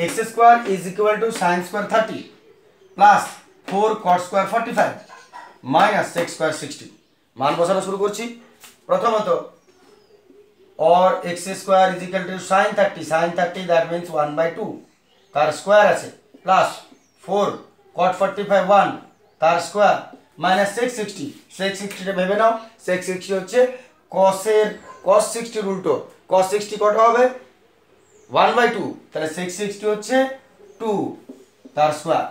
X square is equal to sine square 30 plus 4 cot square 45 minus sec square 60। মান বসানো শুরু করছি। প্রথমত or x square is equal to sin 30 that means 1/2 তার square আছে plus 4 cot 45 1 তার square minus sec 60 sec 60 টা ভেবে নাও sec 60 হচ্ছে cos 60 এর উল্টো cos 60 কত হবে 1/2 তাহলে sec 60 হচ্ছে 2 তার স্কোয়ার।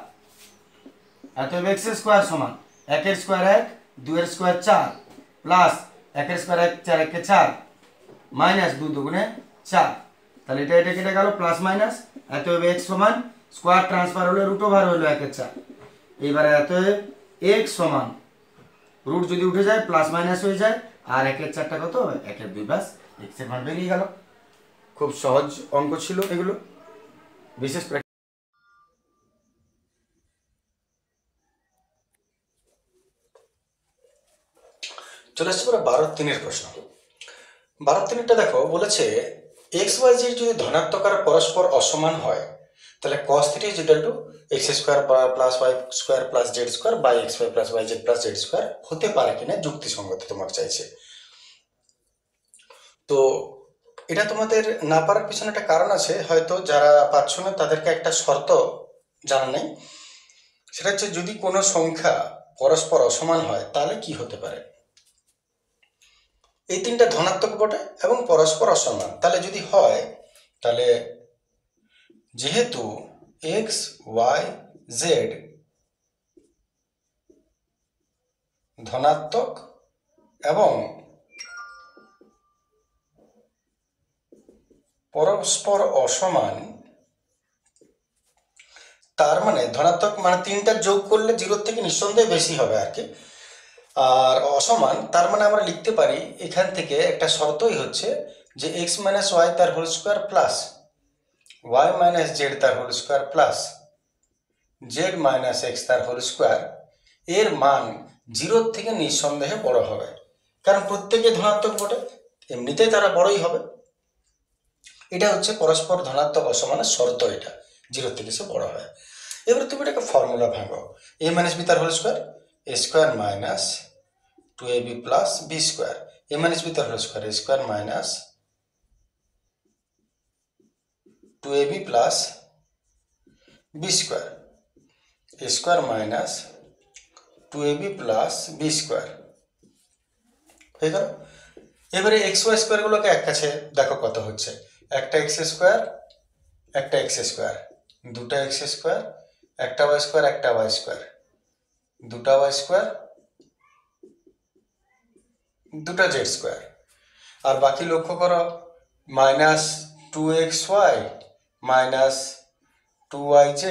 অতএব x স্কোয়ার সমান 1 এর স্কোয়ার 1 2 এর স্কোয়ার 4 প্লাস 1 এর স্কোয়ার 1 4 1 4 মাইনাস 2 দুগুণে 4 তাহলে এটা কেটে গেল প্লাস মাইনাস। অতএব x সমান স্কোয়ার ট্রান্সফার হলো রুট ওভার হলো 1 এর 4। এইবারে অতএব x সমান রুট যদি উঠে যায় প্লাস মাইনাস হয়ে যায় আর 1 এর 4টা কত 1 এর 2 বাস x এর মান বেরিয়ে গেল। খুব সহজ অঙ্ক ছিল এগুলো বিশেষ। চলে আসছে পরে 12-3 প্রশ্ন। 12-3টা দেখো বলেছে এক্স ওয়াই জেড যদি ধনাত্মক আর পরস্পর অসমান হয় তাহলে cos θ is equal to x square plus y square plus z square by x y plus y z plus z square হতে পারে কিনা যুক্তিসঙ্গত তোমাকে চাইছে। তো এটা তোমাদের না পারার পিছনে একটা কারণ আছে, হয়তো যারা পাচ্ছ না তাদেরকে একটা শর্ত জানা নেই। সেটা হচ্ছে যদি কোনো সংখ্যা পরস্পর অসমান হয় তাহলে কি হতে পারে। এই তিনটা ধনাত্মক বটে এবং পরস্পর অসমান, তাহলে যদি হয় তাহলে যেহেতু এক্স ওয়াই জেড ধনাত্মক এবং পরস্পর অসমান, তার মানে ধনাত্মক মানে তিনটা যোগ করলে 0 থেকে নিঃসন্দেহে বেশি হবে আর কি, আর অসমান তার মানে আমরা লিখতে পারি এখান থেকে একটা শর্তই হচ্ছে যে এক্স মাইনাস ওয়াই তার whole square plus y minus z তার whole square plus z minus x তার হোল স্কোয়ার এর মান 0 থেকে নিঃসন্দেহে বড় হবে, কারণ প্রত্যেকে ধনাত্মক বটে, এমনিতেই তারা বড়ই হবে। এটা হচ্ছে পরস্পর ধনাত্মক অসমানের শর্ত, এটা 0 থেকে সে বড় হয়। এবারে তুমি এটাকে ফর্মুলা ভাঙো, এ মাইনাস বি তার whole square a square minus 2ab plus b square, a minus b তার whole square a square minus 2ab plus b square a square minus 2ab plus b square হয়ে গেল। এবারে x Y স্কোয়ারগুলোকে এক কাছে দেখো কত হচ্ছে, একটা এক্স স্কোয়ার একটা এক্স স্কোয়ার, দুটা এক্স স্কোয়ার একটা ওয়াই স্কোয়ার একটা ওয়াই স্কোয়ার, দুটা ওয়াই স্কোয়ার দুটা জেড স্কোয়ার, আর বাকি লক্ষ্য করো minus 2xy minus 2yz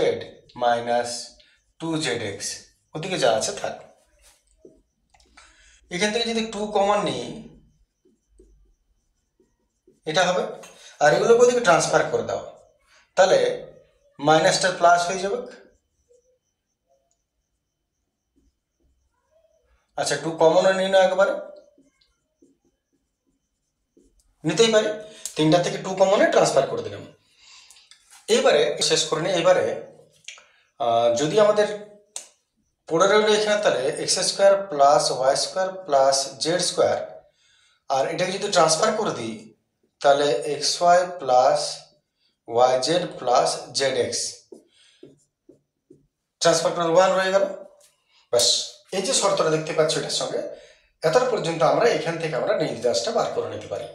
minus 2zx, ওদিকে যা আছে থাক। এখান থেকে যদি 2 কমন নিই এটা হবে, আর এগুলোকে ওদিকে ট্রান্সফার করে দাও তাহলে মাইনাসটা প্লাস হয়ে যাবে। আচ্ছা 2 কমনও নিয়ে নাও, একবারে নিতেই পারি, তিনটা থেকে 2 কমনে ট্রান্সফার করে দিলাম। এইবারে শেষ করে নিই। এবারে যদি আমাদের পড়ে রইল এখানে তাহলে x square plus y square plus z square, আর এটাকে যদি ট্রান্সফার করে দিই তাহলে x y plus y z plus z x transfer করে 1 রয়ে গেল। ব্যাস, এই যে শর্তটা দেখতে পাচ্ছ এটার সঙ্গে এতটা পর্যন্ত আমরা এখান থেকে আমরা নির্দেশটা বার করে নিতে পারি।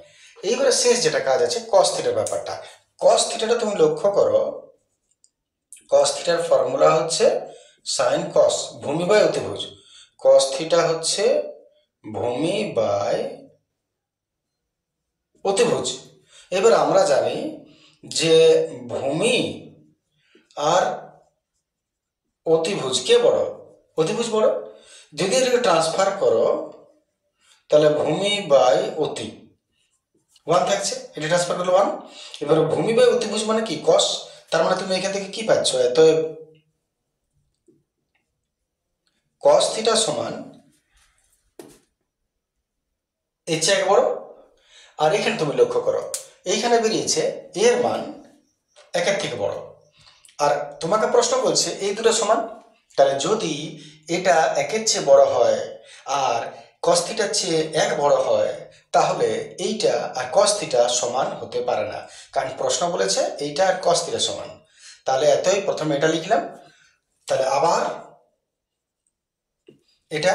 এইবারে শেষ যেটা কাজ আছে কস থিটার ব্যাপারটা। কস থিটাটা তুমি লক্ষ্য করো, কস থিটার ফর্মুলা হচ্ছে সাইন কস, ভূমি বাই অতিভুজ। কস থিটা হচ্ছে ভূমি বাই অতিভুজ। এবার আমরা জানি যে ভূমি আর অতিভুজ কে বড়? অতিভুজ বড়। যদি এটাকে ট্রান্সফার করো তাহলে ভূমি বাই অতি 1 থাকছে, এটা ট্রান্সফার করলে 1। এবার ভূমি বাই অতিভুজ মানে কি কস, তার মানে তুমি এখান থেকে কি পাচ্ছ, এত কস থিটা সমান এর চেয়ে বড়। আর এখানে তুমি লক্ষ্য করো এইখানে বেরিয়েছে এর মান 1 থেকে বড়, আর তোমাকে প্রশ্ন বলছে এই দুটো সমান, তাহলে যদি এটা একের চেয়ে বড় হয় আর cos থিটার চেয়ে এক বড় হয়, তাহলে এইটা আর cos থিটা সমান হতে পারে না, কারণ প্রশ্ন বলেছে এইটা আর cos থিটা সমান। তাহলে এতই, প্রথমে এটা লিখলাম, তাহলে আবার এটা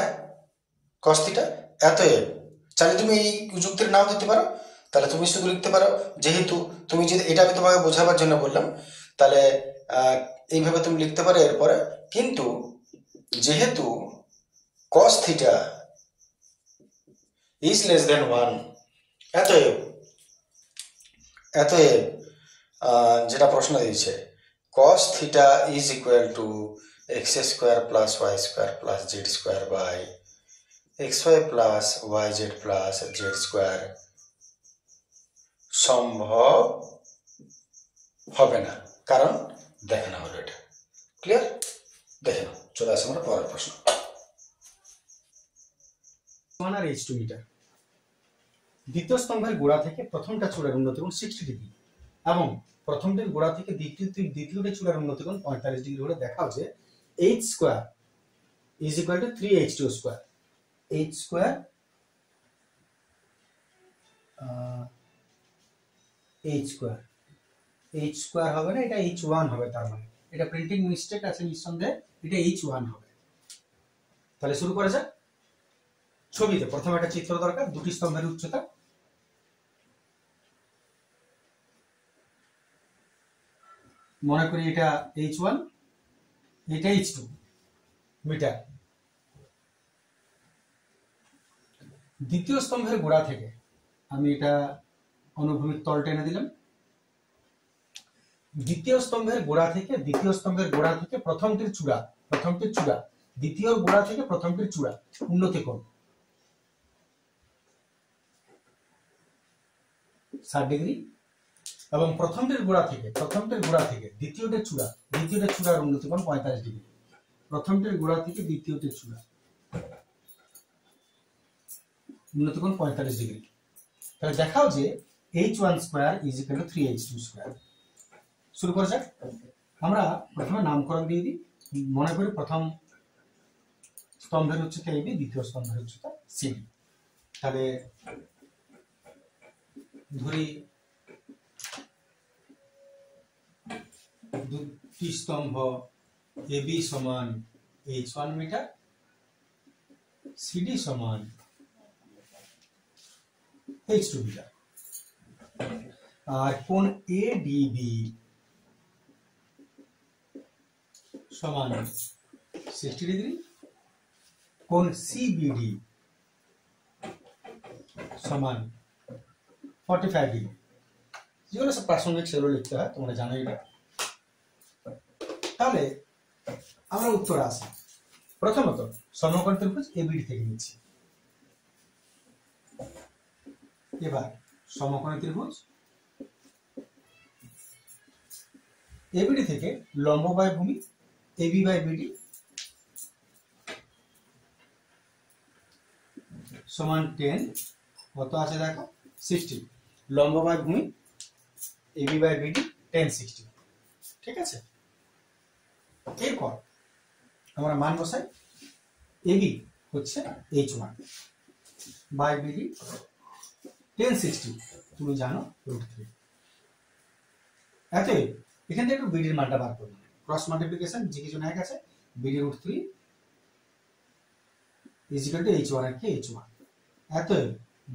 cos থিটা এতএব, চাইলে তুমি এই যুক্তির নাও দিতে পারো, তাহলে তুমি শুধু লিখতে পারো, যেহেতু তুমি যদি, এটা আমি তোমাকে বোঝাবার জন্য বললাম, তাহলে এইভাবে তুমি লিখতে পারো এরপরে, কিন্তু যেহেতু cos theta is less than 1, এতএব এতএব যেটা প্রশ্ন দিয়েছে cos theta is equal to x square plus y square plus z square by xy plus y z plus z square সম্ভব হবে না, কারণ দেখানো হলো এটা। ক্লিয়ার? দেখে নাও, চলে আসে আমরা পরের প্রশ্ন। 1 আর h2 মিটার। দ্বিতীয় স্তম্ভের গোড়া থেকে প্রথমটা চূড়ার উন্নতি কোণ 60 ডিগ্রি এবং প্রথমটির গোড়া থেকে দ্বিতীয়টি চূড়ার উন্নতি কোণ 45 ডিগ্রি হলে দেখাও যে h square is equal two 3h2 square. h square h square হবে না, এটা h1 হবে, তার মানে এটা প্রিন্টিং মিস্টেক আছে নিঃসন্দেহে, এটা h1 হবে। তাহলে শুরু করা যাক। ছবিতে প্রথমে একটা চিত্র দরকার, দুটি স্তম্ভের উচ্চতা। মনে করি এটা h1, এটা h2 মিটার। দ্বিতীয় স্তম্ভের গোড়া থেকে আমি এটা অনুভূমিক তল টেনে দিলাম। দ্বিতীয় স্তম্ভের গোড়া থেকে প্রথমটির চূড়া দ্বিতীয় গোড়া থেকে প্রথমটির চূড়া উন্নতি কোণ 60 ডিগ্রি এবং প্রথমটির গোড়া থেকে দ্বিতীয়টির চূড়ার উন্নতি কোণ 45 ডিগ্রি। প্রথমটির গোড়া থেকে দ্বিতীয়টির চূড়া উন্নতি কোণ 45 ডিগ্রি। তাহলে দেখাও যে h1 square is equal two 3h2 square. শুরু করা যাক। আমরা প্রথমে নামকরণ দিয়ে দিই। মনে করি প্রথম স্তম্ভের উচ্চতা ab, দ্বিতীয় স্তম্ভের উচ্চতা cd। তাহলে ধরি দুটি স্তম্ভ ab সমান h1 মিটার, cd সমান h2 মিটার, আর কোণ ADB সমান 60 ডিগ্রি, কোণ CBD সমান 45 ডিগ্রি। যেগুলো সব প্রাসঙ্গিক সেগুলো লিখতে হয়, তোমরা জানো এটা। তাহলে আমরা উত্তর আসি। প্রথমত সমকোণ ত্রিভুজ ABD থেকে নিচ্ছি। এবার সমকোণ ত্রিভুজ ABD থেকে লম্ব বাই ভূমি AB বাই BD সমান 10, কত আছে দেখো 60, লম্ব বাই ভূমি AB বাই BD 10 60। ঠিক আছে, এরপর আমরা মান বসাই। AB হচ্ছে h1 বাই BD 10 60, তুমি জানো √3। এতই, এখান থেকে একটু BD এর মানটা বার করব, ক্রস মাল্টিপ্লিকেশন যে কিছু না আছে, BD √3 is equal to h1 আর কি h1। এতই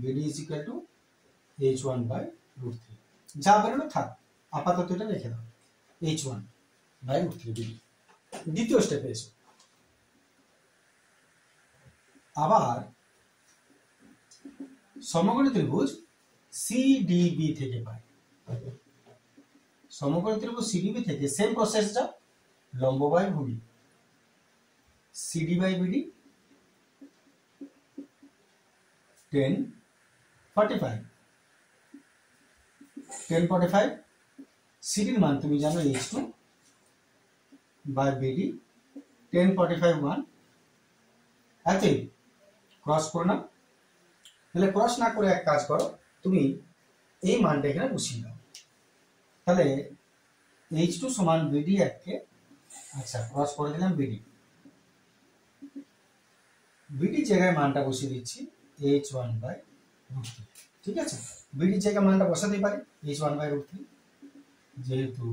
BD is equal to h1 by √3। যা বেরোলো থাক, আপাতত এটা রেখে দাও, h1 বাই √3 BD। দ্বিতীয় স্টেপে এসো। আবার সমকোণ ত্রিভুজ CDB থেকে পাই। সমকোণ ত্রিভুজ CDB থেকে সেম প্রসেস যা, লম্ব বাই ভূমি CD বাই BD 10 45 CD এর মান তুমি জানো h2 বাই BD 10 45 1। এতই ক্রস করো না, তাহলে ক্রস না করে এক কাজ করো, তুমি এই মানটা এখানে বসিয়ে দাও। তাহলে H2 সমান বিডি এককে, আচ্ছা ক্রস করে দিলাম বিডি, বিডি জায়গায় মানটা বসিয়ে দিচ্ছি h1/√3, ঠিক আছে। বিডি জায়গায় মানটা বসাতে পারি h1/√3, যেহেতু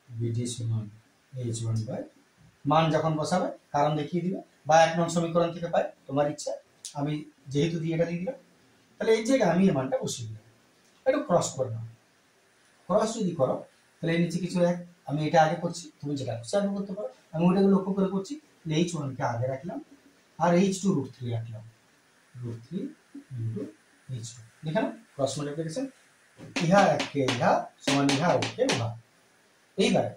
বিডি সমান h1/, মান যখন বসাবে কারণ দেখিয়ে দিবে, বা 1 নং সমীকরণ থেকে পাই, তোমার ইচ্ছা। আমি যেহেতু দিয়ে এটা দিয়ে দিলাম, তাহলে এই জায়গায় আমি এই মানটা বসিয়ে দিলাম। একটু ক্রস করে নাও, ক্রস যদি করো তাহলে এই নিচে কিছু এক, আমি এটা আগে করছি, তুমি যেটা করছো আগে করতে পারো, আমি ওটাকে লক্ষ্য করে করছি। h1 কে আগে রাখলাম আর h2 √3 রাখলাম, √3 ইন্টু h2, দেখেন ক্রস মাল্টিপ্লিকেশন, ইহা এককে ইহা সমান ইহা এককে উহা। এইবার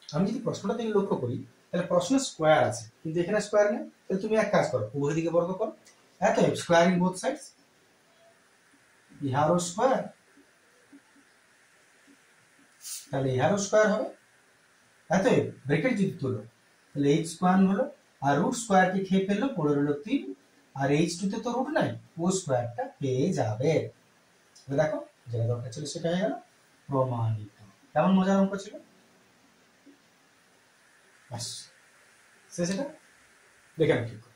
আমি যদি প্রশ্নটা থেকে লক্ষ্য করি, তাহলে প্রশ্ন স্কোয়ার আছে কিন্তু এখানে স্কোয়ার নেই, তাহলে তুমি এক কাজ করো, উভয় দিকে বর্গ করো, এত স্কোয়ার ইন বোথ সাইডস, ইহারও স্কোয়ার, তাহলে ইহারও স্কোয়ার হবে, এত ব্র্যাকেট যদি তুলো তাহলে h স্কোয়ার হলো, আর রুট স্কোয়ার কে খেয়ে ফেললো, পড়ে রইল 3, আর h2 তে তো রুট নাই, ও স্কোয়ারটা পেয়ে যাবে। দেখো যেটা দরকার ছিল সেটা হয়ে গেল, প্রমাণিত। কেমন মজার অঙ্ক ছিল, বাস সেটা দেখে আমি ঠিক করি।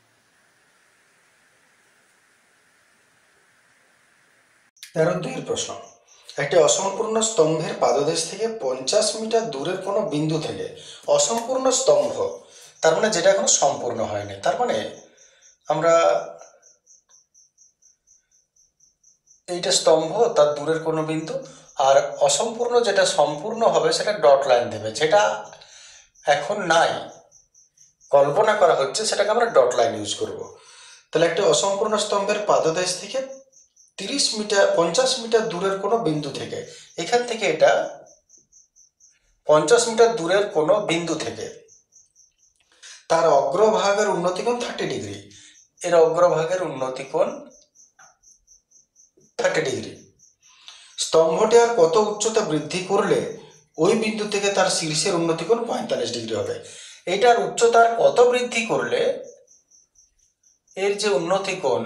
13-2 প্রশ্ন, একটি অসম্পূর্ণ স্তম্ভের পাদদেশ থেকে 50 মিটার দূরের কোনো বিন্দু থেকে, অসম্পূর্ণ স্তম্ভ তার মানে যেটা এখনো সম্পূর্ণ হয়নি, তার মানে আমরা এইটা স্তম্ভ, তার দূরের কোনো বিন্দু, আর অসম্পূর্ণ যেটা সম্পূর্ণ হবে সেটা ডট লাইন দেবে, যেটা এখন নাই কল্পনা করা হচ্ছে সেটাকে আমরা ডট লাইন ইউজ করব। তাহলে একটা অসম্পূর্ণ স্তম্ভের পাদদেশ থেকে 50 মিটার দূরের কোনো বিন্দু থেকে, এখান থেকে এটা 50 মিটার দূরের কোনো বিন্দু থেকে তার অগ্রভাগের উন্নতিকোণ 30 ডিগ্রি, এর অগ্রভাগের উন্নতিকোণ 30 ডিগ্রি। স্তম্ভটি আর কত উচ্চতা বৃদ্ধি করলে ওই বিন্দু থেকে তার শীর্ষের উন্নতিকোণ 45 ডিগ্রি হবে। এটার উচ্চতার কত বৃদ্ধি করলে এর যে উন্নতিকোণ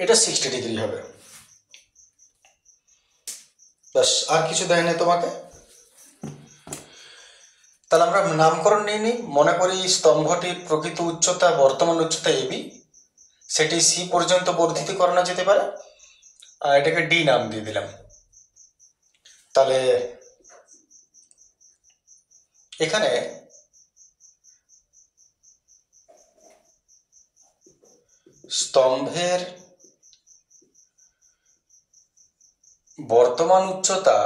এটা 60 ডিগ্রি হবে। বাস, আর কিছু দেয় না তোমাকে। তাহলে আমরা নামকরণ নিয়ে নিই। মনে করি স্তম্ভটির প্রকৃত উচ্চতা, বর্তমান উচ্চতা এবি, সেটি সি পর্যন্ত বর্ধিত করানো যেতে পারে, আর এটাকে ডি নাম দিয়ে দিলাম। তাহলে এখানে স্তম্ভের বর্তমান উচ্চতা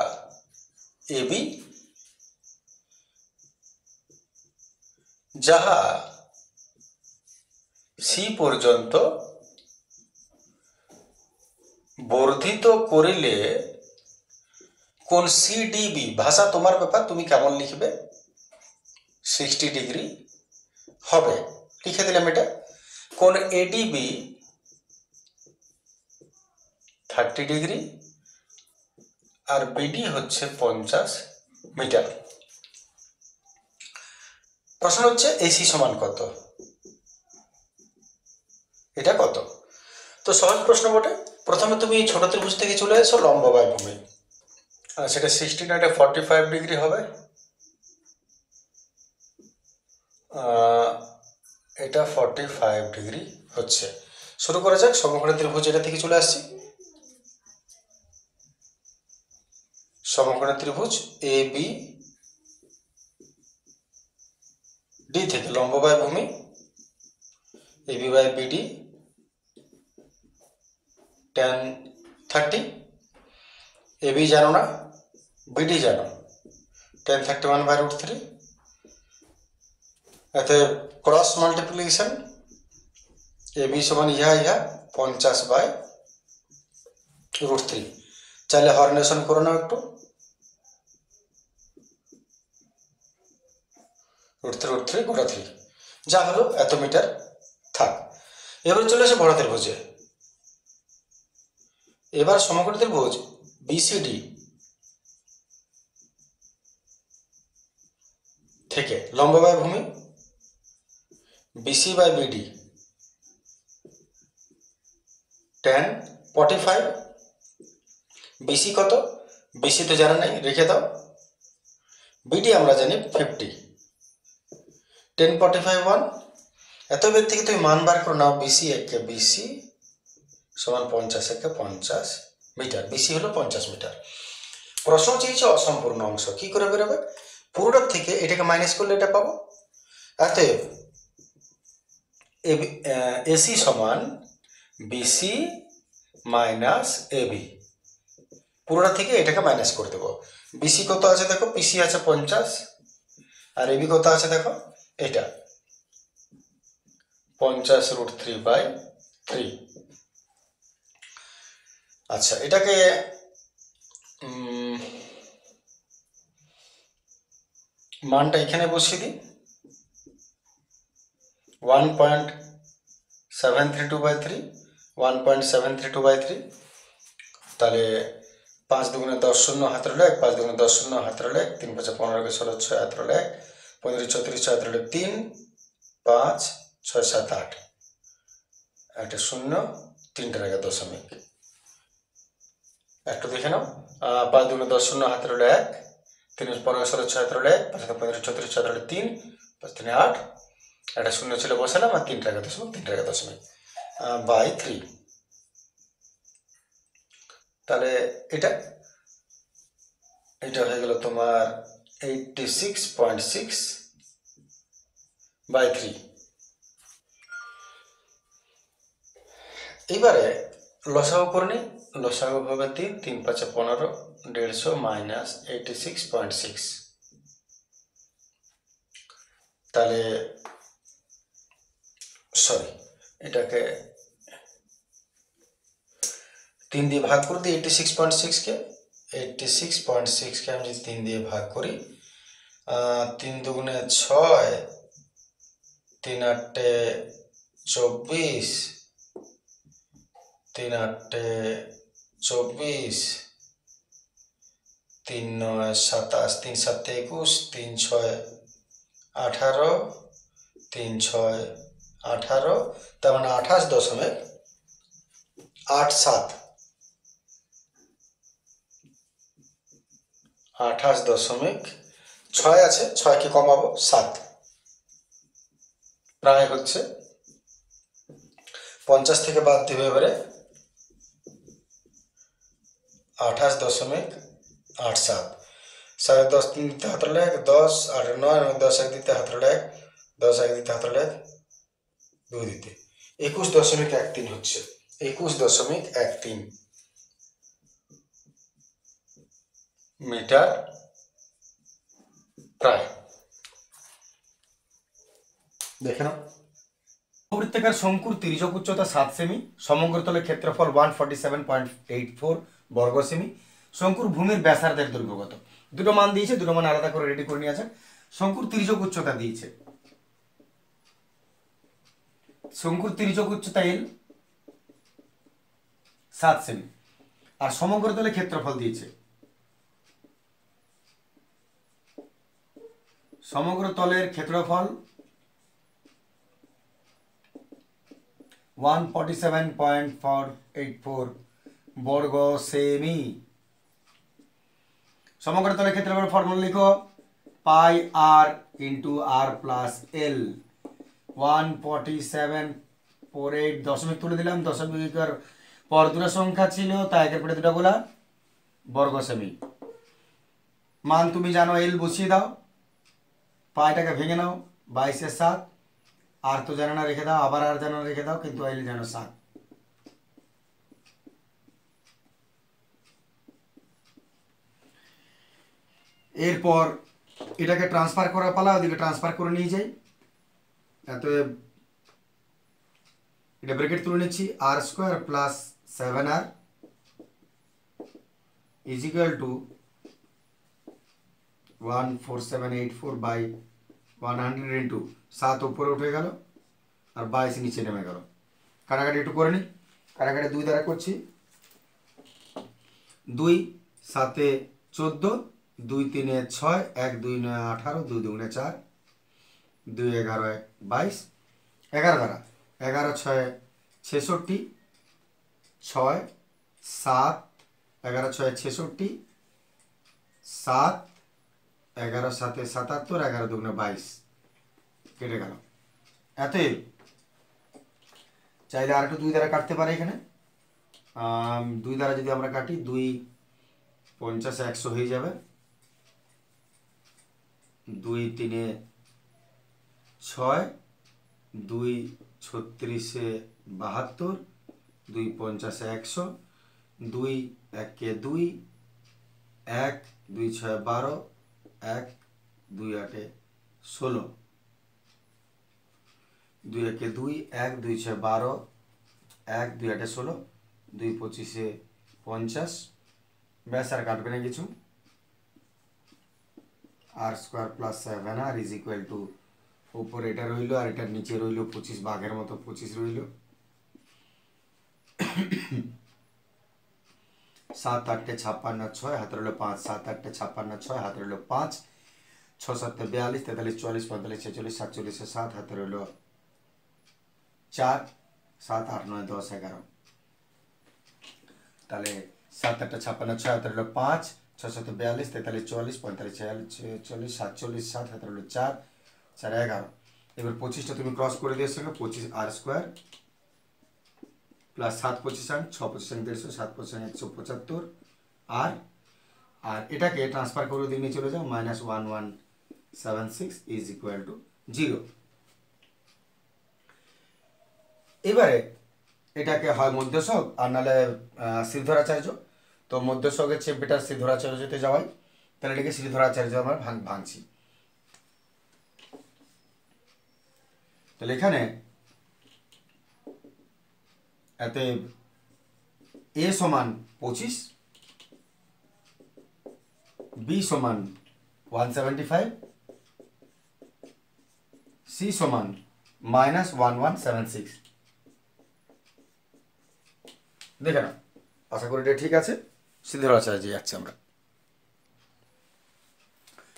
এবি, যাহা সি পর্যন্ত বর্ধিত করিলে কোন সিডিবি, ভাষা তোমার ব্যাপার, তুমি কেমন লিখবে, 60 ডিগ্রি হবে, লিখে দিলাম এটা। কোন এডিবি 30 ডিগ্রি, আর বিডি হচ্ছে 50 মিটার। প্রশ্ন হচ্ছে এসি সমান কত, এটা কত? তো সহজ প্রশ্ন বটে। প্রথমে তুমি ছোট ত্রিভুজ থেকে চলে এসো লম্ব বাই ভূমি, সেটা 60 না, এটা 45 ডিগ্রি হবে, এটা 45 ডিগ্রি হচ্ছে। শুরু করা যাক। সমকোণী ত্রিভুজ এটা থেকে চলে আসছি, সমকোণী ত্রিভুজ এ বি ডি থেকে লম্ব বাই ভূমি AB by BD tan 30, AB জানো না, বিডি জানো, tan 31/√3, এতে ক্রস মাল্টিপ্লিকেশন, এবি সমান ইহা ইহা 50/√3। চাইলে হরনেশন করে নাও একটু, √3 গোটা 3, যা হলো এত মিটার থাক। এবার চলে আসে বড় ত্রিভুজে। এবার সমকোণী ত্রিভুজ বিসিডি থেকে লম্ব বাই ভূমি BC by BD tan 45, BC কত, বিসি তো জানা নাই, রেখে দাও। বিডি আমরা জানি 50, 1045 1। এত বের থেকে তুমি মান বার করে নাও। বিসি একে বিসি সমান 50 একে 50 মিটার। বিসি হলো 50 মিটার। প্রশ্ন চেয়েছে অসম্পূর্ণ অংশ, কি করে বেরোবে? পুরোটার থেকে এটাকে মাইনাস করলে এটা পাবো। অতএব এসি সমান বিসি মাইনাস এবি। পুরোটা থেকে এটাকে মাইনাস করে দেবো। বিসি কত আছে দেখো, পিসি আছে 50, আর এবি কত আছে দেখো, এটা 50√3/3। আচ্ছা, এটাকে মানটা এখানে বসিয়ে দিই, 1.732/3, 1.732/3। তাহলে 5 দুগুণে 10 শূন্য হাতের হলো 1, 5 দুগুণে 10 শূন্য হাতের হলো 1, 3 5 15 16 6 হাতের হলো 1, 15 34 6 হাতের হলো 3, 5 6 7 8, একটা শূন্য, 3টার আগে দশমিক। একটু দেখে নাও, 5 দুগুণে 10 শূন্য হাতের হলো 1, 3 15 16 6 হাতের হলো 1, 5 15 34 6 হাতের হলো 3, 5 3 8, একটা শূন্য ছিল বসালাম, আর 3টার আগে দশমিক, 3টার আগে দশমিক বাই 3। তাহলে এটা হয়ে গেল তোমার 86.6/3। এইবারে লসাগু করে নিই। লসাগু হবে 3, 3 5 15, 150 মাইনাস 86.6। তাহলে সরি, এটাকে 3 দিয়ে ভাগ করে দিই। 86.6কে আমি যদি 3 দিয়ে ভাগ করি, 3 দুগুণে 6, 3 8 24, 3 8 24, 3 9 27, 3 7 21, 3 6 18, 3 6 18, তার মানে 28.87। 28.6 আছে, 6কে কমাবো 7, প্রায় হচ্ছে 50 থেকে বাদ দিবে। এবারে 28.87, 10.5 3 দিতে হাত হলো 1, 10 8 9, 10 1 দিতে হাত হলো 1, 10 1 দিতে হাত হলো 1, 2 দিতে 21.13 হচ্ছে। 21.13 মিটার প্রায়। দেখে নাও। বৃত্তাকার শঙ্কুর তির্যক উচ্চতা 7 সেমি, সমগ্র তলের ক্ষেত্রফল 147.84 বর্গ সেমি। শঙ্কুর ভূমির ব্যাসার্ধের দৈর্ঘ্য কত? দুটো মান দিয়েছে, দুটো মান আলাদা করে রেডি করে নিয়ে আছে। শঙ্কুর তির্যক উচ্চতা দিয়েছে, শঙ্কুর তির্যক উচ্চতা L 7 সেমি, আর সমগ্র তলে ক্ষেত্রফল দিয়েছে, সমগ্র তলের ক্ষেত্রফল 147.484 বর্গ সেমি। সমগ্র তলের ক্ষেত্রফল ফর্মুলা লিখো, পাই আর ইন্টু আর প্লাস এল। 147.48 দশমিক তুলে দিলাম, দশমিকের পর দুটো সংখ্যা ছিল তাই একের পরে দুটো গোলা বর্গ সেমি। মান তুমি জানো, এল বসিয়ে দাও, পাইটাকে ভেঙে নাও, 22 7, আর তো জানো না রেখে দাও, আবার আর জানো রেখে দাও, কিন্তু এল জানো 7। এরপর এটাকে ট্রান্সফার করা পালা, ওদিকে ট্রান্সফার করে নিয়ে যাই। অতএব এটা ব্র্যাকেট তুলে নিচ্ছি, r square plus 7r is equal to 14784/100 into 7 উপরে উঠে গেল আর 22 নিচে নেমে গেল। কাটাকাটি একটু করে নিই। কাটাকাটি 2 দ্বারা করছি, 2 7 14, 2 3 6, 1 2 9 18, 2 2 4, 2 11 22, 11 দ্বারা 11 6 66, 6 7 11 6 66, 7, 11 7 77, 11 2 22 কেটে গেল। এতএব চাইলে আর একটু 2 দ্বারা কাটতে পারে এখানে। 2 দ্বারা যদি আমরা কাটি 2 50 100 হয়ে যাবে, 2 3 6, 2 36 72, 2 50 100, 2 1 2, 1 2 6 12, 1 2 8 16, 2 1 2, 1 2 6 12, 1 2 8 16, 2 25 50, ব্যাস আর কাটবে না কিছু। R square plus 7r is equal to উপরে এটা রইল আর এটার নিচে রইল 25, বাঘের মতো 25 রইল। 7 8 56 6 হাতে রইল 5, 7 8 56 6 হাতে রইল 5, 6 7 42 43 44 45 46 47 7 হাতে রইল 4, 7 8 9 10 11। তাহলে 7 8 56 6 হাতে রইল 5, 6 7 42 43 44 45 46 47 7 হাতে রইল 4, 4 11। এবার 25টা তুমি ক্রস করে দিয়ে সঙ্গে 25 আর স্কোয়ার প্লাস 7 25 6 25 150, 7 25 175 আর এটাকে ট্রান্সফার করে দিয়ে নিয়ে চলে যাও -1176 ইজ ইকুয়াল টু 0। এবারে এটাকে হয় মধ্যসক আর নাহলে শ্রীধরাচার্য। তো মধ্যসকের চেয়ে বেটার শ্রীধরাচার্যতে যাওয়াই, তাহলে এটাকে শ্রীধরাচার্য আমরা ভাঙছি। তাহলে এখানে এতে a সমান 25, b সমান 175, c সমান -1176। দেখে না, আশা করি এটা ঠিক আছে। শ্রীধরাচার্য যাচ্ছি আমরা,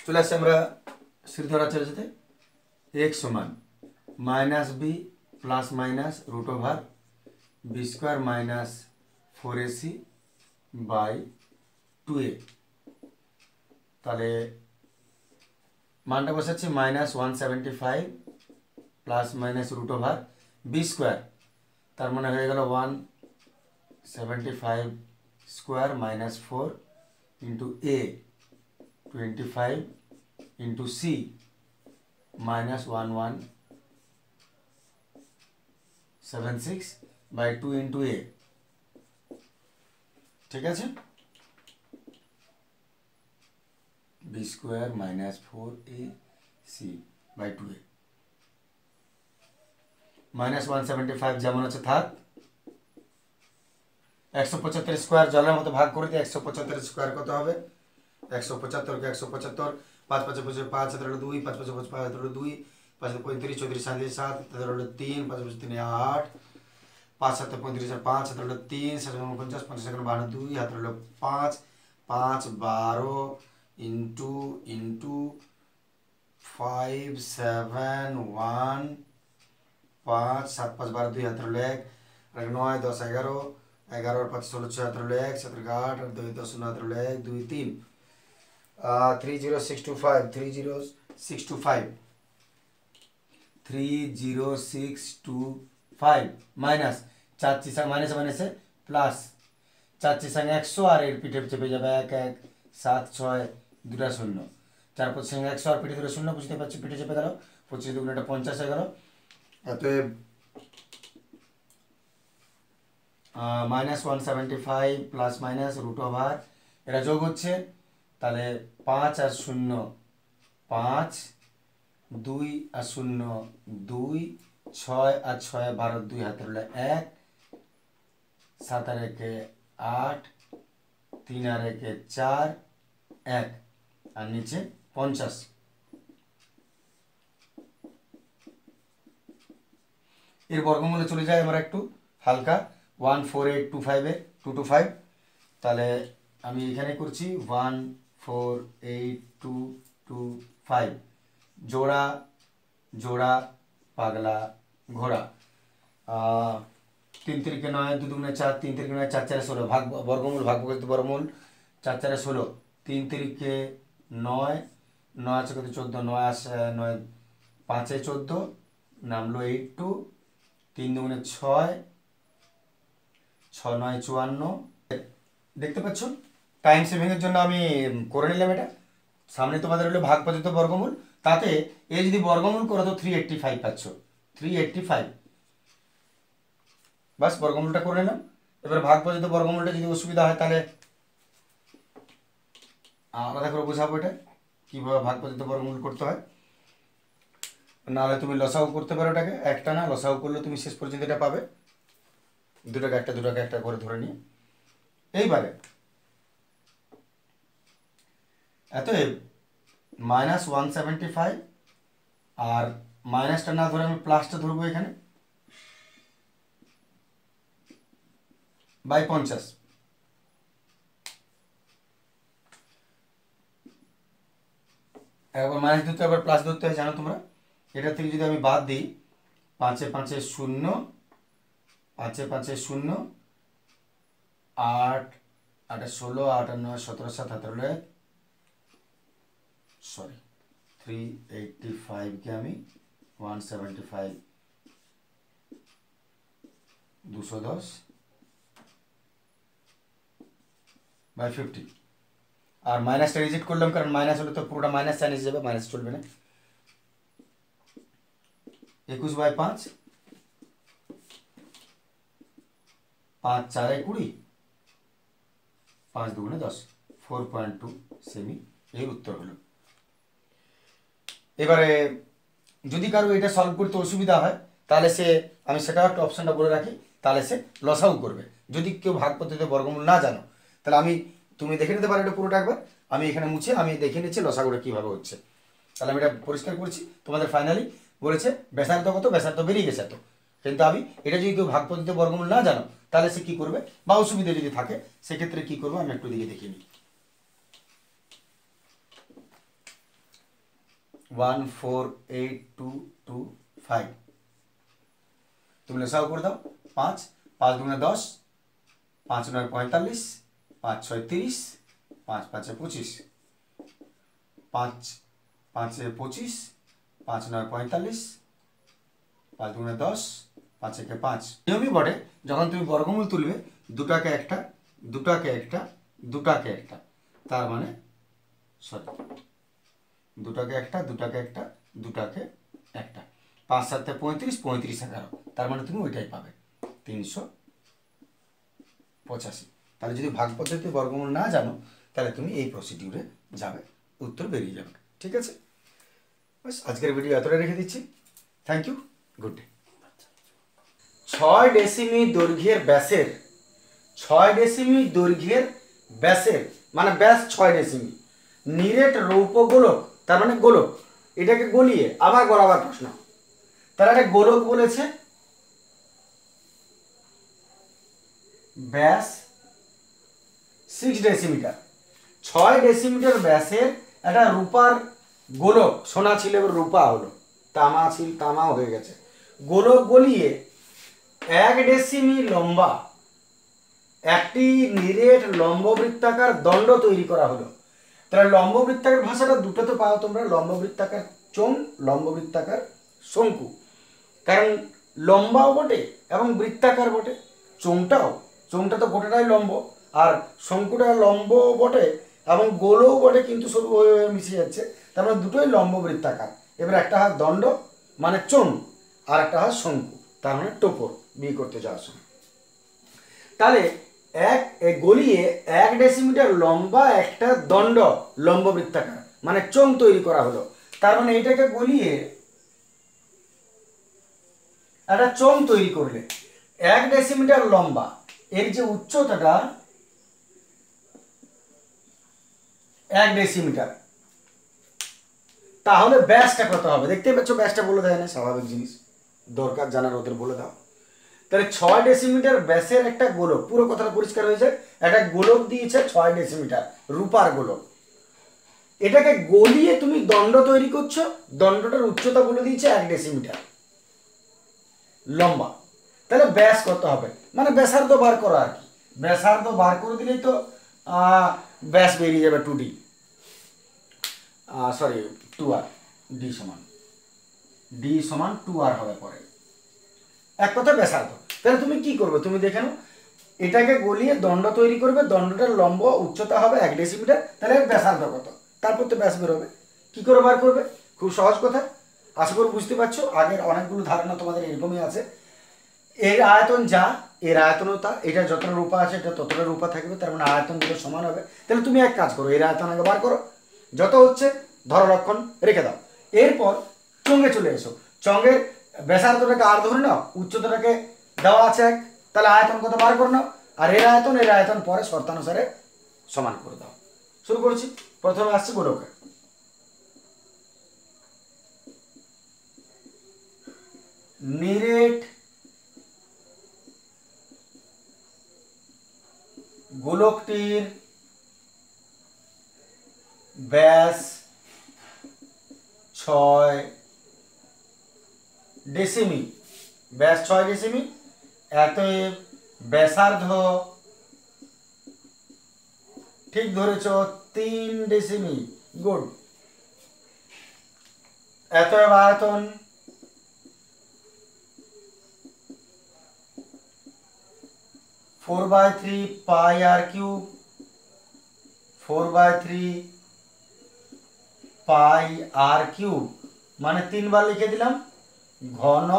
চলে আসছি আমরা শ্রীধরাচার্যতে। x সমান -b plus minus root over b square minus 4ac by 2a। তাহলে মানটা বসাচ্ছি -175 plus minus root over b square, তার মানে হয়ে গেল 175 square minus 4 into a 25 into c -1176 by 2 into a। ঠিক আছে, b square minus 4ac by 2a। -175 যেমন আছে থাক, 175 স্কোয়ার জলের মতো ভাগ করে দিয়ে 175 স্কোয়ার কত হবে? 175 কে 175, 5 5 5 5 হাতে রইল 2, 5 5 5 5 হাতে রইল 2, 5 35 34 37 7 হাতে রইল 3, 5 5 3 8, 5 7 35 5 হাতে রইল 3, 7 50 50 52 হাতে রইল 5, 5 12 ইন্টু 5 7 1 5 7 5 12 2 হাতে রইল 1, 9 10 11 11 আর 5 16 6 হাতে রইল 1, 7 8 আর 2 10 9 হাতে রইল 1 2 3 30625 30625 মাইনাস 4 চিসাং মাইনাসে মাইনাসে প্লাস 4 চিসাং 100 আর এর পিঠে চেপে যাবে 1 1 7 6 2টা 0, 4 5 চিসাং 100 আর পিঠে ধরে 0 বুঝতে পারছি, পিঠে চেপে গেল 25 দুগুণ এটা 50 হয়ে গেল। অতএব -175 প্লাস মাইনাস রুট ওভার এটা যোগ হচ্ছে, তাহলে 5 আর 0 5, 2 আর 0 2, 6 আর 6 12 2 হাতে রইল 1, 7 আর 1 8, 3 আর 1 4 1 আর নিচে 50। এর বর্গমূলে চলে যায় আমরা একটু হালকা 14825 এর 225। তাহলে আমি এখানে করছি 14825 জোড়া জোড়া পাগলা ঘোড়া। 3 3 9 2 2 4, 3 3 9 4 4 16 ভাগ বর্গমূল ভাগ করতে বর্গমূল 4 4 16 3 তিরিকে 9, 9 আছে কত 14, 9 আসে 9 5 14, নামলো 82, 3 দুগুণে 6, 6 9 54। দেখতে পাচ্ছ টাইম সেভিংয়ের জন্য আমি করে নিলাম এটা। সামনে তোমাদের হলো ভাগ পদ্ধতি বর্গমূল, তাতে এ যদি বর্গমূল করো তো 385 পাচ্ছ, 385। বাস বর্গমূলটা করে নিলাম। এবার ভাগ পদ্ধতি বর্গমূলটা যদি অসুবিধা হয় তাহলে আলাদা করে বোঝাবো এটা কীভাবে ভাগ পদ্ধতি বর্গমূল করতে হয়। নাহলে তুমি লসাগু করতে পারো এটাকে, একটা না লসাগু করলে তুমি শেষ পর্যন্ত এটা পাবে, দুটাকে একটা করে ধরে নিয়ে। এইবারে অতএব -175 আর মাইনাসটা না ধরে আমি প্লাসটা ধরবো এখানে বাই 50। একবার মাইনাস ধরতে আবার প্লাস ধরতে হয় জানো তোমরা। এটা থেকে যদি আমি বাদ দিই 5 5 0, 5 5 0, 8 8 16, 8 9 17 7 18, সরি 385 কে আমি 175 210 বাই 50। আর মাইনাসটা রিজেক্ট করলাম কারণ মাইনাস হলে তো পুরোটা মাইনাস সাইন এসে যাবে, মাইনাস চলবে না। 21 বাই 5, 5 4 20, 5 দুগুণে 10, 4.2 সেমি এর উত্তর হলো। এবারে যদি কারো এটা সলভ করতে অসুবিধা হয় তাহলে সে, আমি সেটাও একটা অপশানটা বলে রাখি, তাহলে সে লসাগু করবে। যদি কেউ ভাগ পদ্ধতিতে বর্গমূল না জানো তাহলে তুমি দেখে নিতে পারো এটা পুরোটা একবার। আমি এখানে মুছে আমি দেখে নিচ্ছি লসাগুটা কীভাবে হচ্ছে। তাহলে আমি এটা পরিষ্কার করছি। তোমাদের ফাইনালি বলেছে ব্যাসার্ধ কত, ব্যাসার্ধ বেরিয়ে গেছে এত। কিন্তু আমি এটা যদি কেউ ভাগ পদ্ধতিতে বর্গমূল না জানো তাহলে সে কী করবে বা অসুবিধা যদি থাকে সেক্ষেত্রে কী করবো আমি একটু দিকে দেখিয়ে নিই। 14825 তুমি লসাগু করে দাও। 5 5 দুগুণে 10, 5 9 45, 5 6 30, 5 5 25, 5 5 25, 5 9 45, 5 দুগুণে 10, 5 1 5। নিয়মই বটে যখন তুমি বর্গমূল তুলবে দুটাকে একটা দুটাকে একটা দুটাকে একটা, তার মানে সরি দুটাকে একটা দুটাকে একটা দুটাকে একটা, 5 7 35, 35 11, তার মানে তুমি ওইটাই পাবে 385। তাহলে যদি ভাগ পদ্ধতিতে বর্গমূল না জানো তাহলে তুমি এই প্রসিডিউরে যাবে, উত্তর বেরিয়ে যাবে। ঠিক আছে, বাস আজকের ভিডিও এতটাই রেখে দিচ্ছি। Thank you, good day. 6 ডেসিমি দৈর্ঘ্যের ব্যাসের 6 ডেসিমি দৈর্ঘ্যের ব্যাসের মানে ব্যাস 6 ডেসিমি নিরেট রৌপ্য গোলক, তার মানে গোলক, এটাকে গলিয়ে আবার গড়াবার প্রশ্ন। তারা একটা গোলক বলেছে, ব্যাস 6 ডেসিমিটার, 6 ডেসিমিটার ব্যাসের একটা রূপার গোলক, সোনা ছিল এবার রূপা হলো, তামা ছিল তামাও হয়ে গেছে, গোলক গলিয়ে 1 ডেসিমি লম্বা একটি নিরেট লম্ববৃত্তাকার দণ্ড তৈরি করা হলো। তাহলে লম্ববৃত্তাকার ভাষাটা দুটো তো পাও তোমরা, লম্ববৃত্তাকার চোঙ, লম্ববৃত্তাকার শঙ্কু। কারণ লম্বাও বটে এবং বৃত্তাকার বটে, চোঙটা তো গোটাটাই লম্ব, আর শঙ্কুটা লম্ব বটে এবং গোলও বটে, কিন্তু সব মিশে যাচ্ছে, তার মানে দুটোই লম্ব বৃত্তাকার। এবার একটা হয় দণ্ড মানে চোঙ, আর একটা হয় শঙ্কু তার মানে টোপর বিয়ে করতে যাওয়ার সময়। তাহলে গলিয়ে 1 ডেসিমিটার লম্বা একটা দণ্ড লম্ব বৃত্তাকার মানে চোঙ তৈরি করা হলো। তার মানে এটাকে গলিয়ে একটা চোঙ তৈরি করলে 1 ডেসিমিটার লম্বা, এর যে উচ্চতাটা 1 ডেসিমিটার, তাহলে ব্যাসটা কত হবে? দেখতেই পাচ্ছ ব্যাসটা বলে দেয় না, স্বাভাবিক জিনিস, দরকার জানার ওদের বলে দাও। তাহলে 6 ডেসিমিটার ব্যাসের একটা গোলক, পুরো কথাটা পরিষ্কার হয়ে যায়, একটা গোলক দিয়েছে 6 ডেসিমিটার রূপার গোলক, এটাকে গলিয়ে তুমি দণ্ড তৈরি করছো, দণ্ডটার উচ্চতা বলে দিয়েছে 1 ডেসিমিটার লম্বা। তাহলে ব্যাস কত হবে মানে ব্যাসার্ধ বার করা আর কি, ব্যাসার্ধ বার করে দিলেই তো ব্যাস বেরিয়ে যাবে 2d, সরি 2r, d সমান 2r হবে পরে। এক কথা ব্যাসার্ধ। তাহলে তুমি কি করবে, তুমি দেখে নাও, এটাকে গলিয়ে দণ্ড তৈরি করবে, দণ্ডটার লম্ব উচ্চতা হবে 1 ডেসিমিটার, তাহলে ব্যাসার্ধ কত, তারপর তো ব্যাস বেরোবে। কি করে বার করবে, খুব সহজ কথা, আশা করি বুঝতে পারছো। আগের অনেকগুলো ধারণা তোমাদের এরকমই আছে। এর আয়তন যা, এর আয়তনও তা, এটা যতটা রূপা আছে এটা ততটা রূপা থাকবে, তার মানে আয়তন দুটো সমান হবে। তাহলে তুমি এক কাজ করো, এর আয়তন আগে বার করো, যত হচ্ছে ধরো লক্ষণ রেখে দাও। এরপর চঙ্গে চলে এসো, চঙ্গের ব্যাসার্ধটাকে আর ধরে নাও, উচ্চতাটাকে দেওয়া আছে 1, তাহলে আয়তন কত বার করে নাও, আর এর আয়তন পরে শর্তানুসারে সমান করে দাও। শুরু করছি, প্রথমে আসছে গোলকের। নিরেট গোলকটির ব্যাস 6 ডেসিমি, ব্যাস 6 ডেসিমি, অতএব ব্যাসার্ধ ঠিক ধরেছ 3 ডেসিমি, গুড। অতএব আয়তন 4/3 পাই আর কিউব, 4/3 পাই আর কিউব, মানে 3 বার লিখে দিলাম ঘন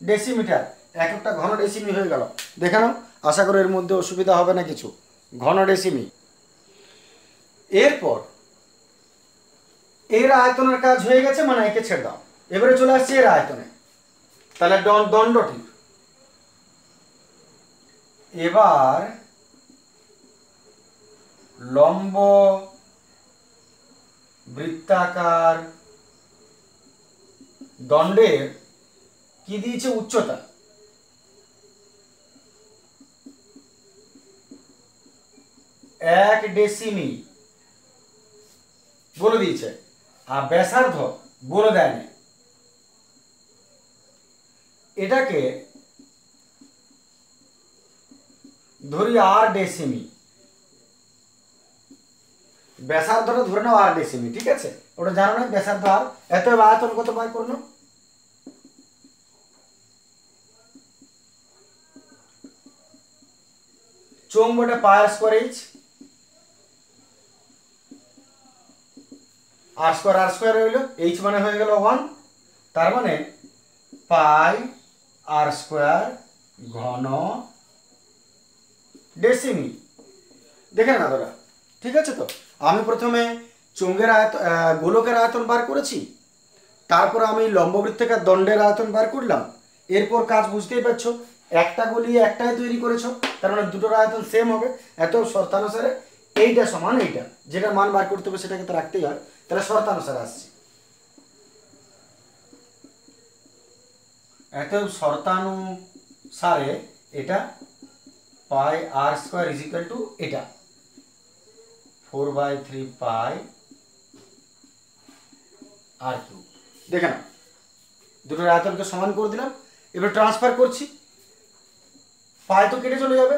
ডেসিমিটার। এক একটা ঘন ডেসিমি হয়ে গেল, দেখে নাও, আশা করি এর মধ্যে অসুবিধা হবে না কিছু, ঘন ডেসিমি। এরপর এর আয়তনের কাজ হয়ে গেছে, মানে একে ছেড়ে দাও, এবারে চলে আসছে এর আয়তনে। তাহলে দণ্ডটি এবার লম্ব বৃত্তাকার দণ্ডের কি দিয়েছে, উচ্চতা 1 ডেসিমি বলে দিয়েছে, আর ব্যাসার্ধ বলে দেয়নি। এটাকে ধরি আর ডেসিমি, ব্যাসার্ধটা ধরে নাও আর ডেসিমি, ঠিক আছে, ওটা জানো না ব্যাসার্ধ আর। এত আয়তন কত বার করে নাও, চোঙ বটে পাই স্কোয়ার এইচ, আর স্কোয়ার হইল, এইচ মানে হয়ে গেল 1, তার মানে পাই আর স্কোয়ার ঘন ডেসিমি। দেখে না দাদা, ঠিক আছে। তো আমি প্রথমে চোঙের গোলকের আয়তন বার করেছি, তারপর আমি লম্ববৃত্তাকার দণ্ডের আয়তন বার করলাম। এরপর কাজ বুঝতেই পারছো, একটা গলিয়ে একটাই তৈরি করেছো, তার মানে দুটোর আয়তন সেম হবে। এত শর্তানুসারে এইটা সমান এইটা, যেটা মান বার করতে হবে সেটাকে তো রাখতেই হয়, তাহলে শর্তানুসারে আসছে। এত শর্তানুসারে এটা পাই আর স্কোয়ার ইজ ইকুয়াল টু এটা 4/3 পাই আর কিউব। দেখে না, দুটোর আয়তনকে সমান করে দিলাম। এবার ট্রান্সফার করছি, পাই তো কেটে চলে যাবে,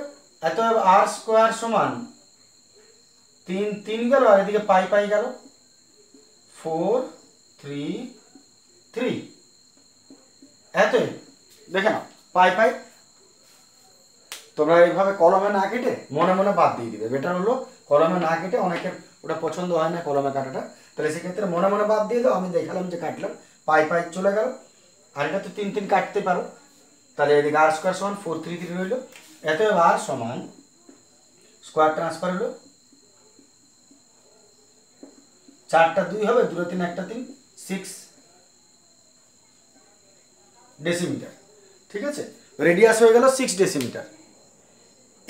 এত আর স্কোয়ার সমান 3 গেল, আর এদিকে পাই গেল 4 3 3। এত দেখে না, পাই তোমরা এইভাবে কলমে না কেটে মনে মনে বাদ দিয়ে দিবে, বেটার হলো কলমে না কেটে, অনেকের ওটা পছন্দ হয় না কলমে কাটাটা, তাহলে সেক্ষেত্রে মনে মনে বাদ দিয়ে দাও। আমি দেখালাম যে কাটলাম, পাই চলে গেল, আর এটা তো 3 কাটতে পারো, তাহলে এদিকে আর স্কোয়ার সমান 4 3 3 রইল। এত আর সমান স্কোয়ার ট্রান্সফার হলো, 4টা 2 হবে, 2 3 1 3 6 ডেসিমিটার, ঠিক আছে। রেডিয়াস হয়ে গেল 6 ডেসিমিটার।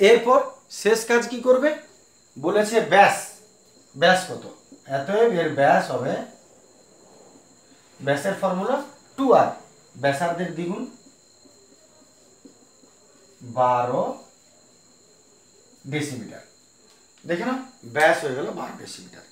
এরপর শেষ কাজ কি করবে বলেছে, ব্যাস কত, এতএব এর ব্যাস হবে, ব্যাসের ফর্মুলা 2r, ব্যাসার্ধের দ্বিগুণ 12 ডেসিমিটার। দেখে না, ব্যাস হয়ে গেল 12 ডেসিমিটার।